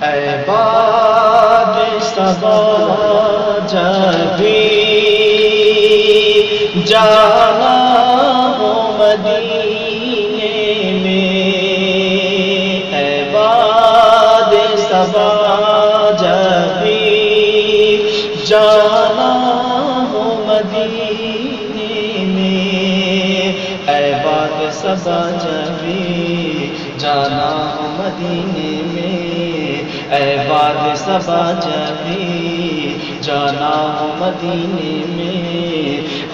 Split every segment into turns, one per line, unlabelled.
اے باد صبا جب بھی جانا ہو مدینے میں، اے باد صبا جب بھی جانا ہو مدینے میں، اے باد صبا جب بھی جانا ہو مدینے میں، اے باد صبا جب بھی جانا ہو مدینے میں،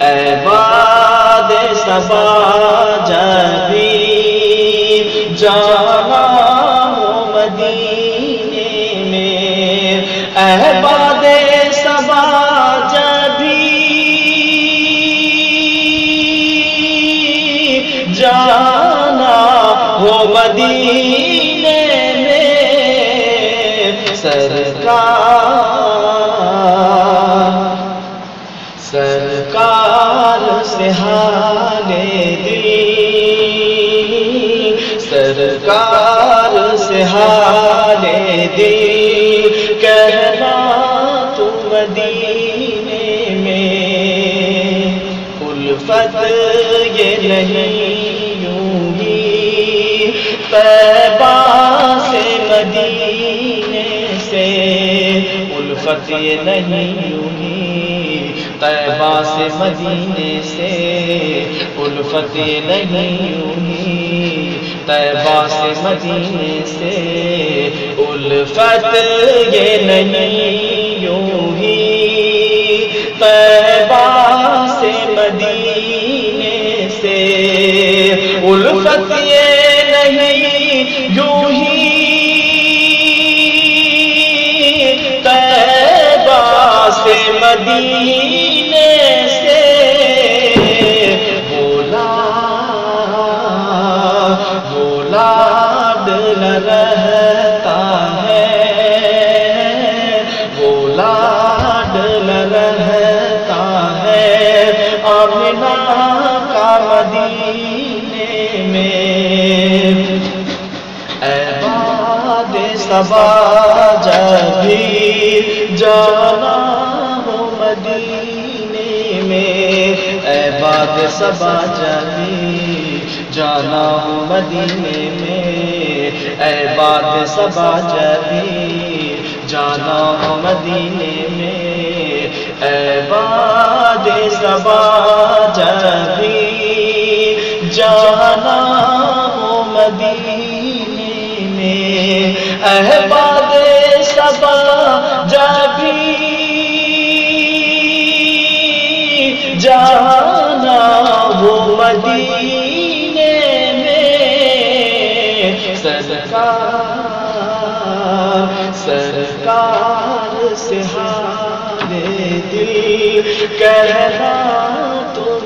اے باد صبا جب بھی جانا ہو مدینے میں، اے باد صبا جب بھی جانا ہو مدینے میں، سرکار سے حال دل، سرکار سے حال دل کہنا تو مدینے میں، الفت یہ نہیں یوں ہی طیبہ سے مدینے سے، الفت یہ نہیں یوں ہی طیبہ سے مدینے سے، الفت یہ نہیں یوں ہی طیبہ سے مدینے سے، الفت یہ نہیں یوں ہی طیبہ سے مدینے سے، الفت یہ نہیں یوں ہی طیبہ سے مدینے سے، بولا دل رہتا ہے، بولا دل رہتا ہے آمنہ کا مدینے میں، اے باد صبا جب بھی جانا ہو مدینے میں، اے باد صبا جب بھی جانا ہو مدینے میں، اے باد صبا جب بھی جانا ہو مدینے میں، اے باد صبا جب بھی جانا ہو مدینے میں، اے باد صبا جب بھی جانا ہو مدینے میں، سرکار سے حال دل کہنا تو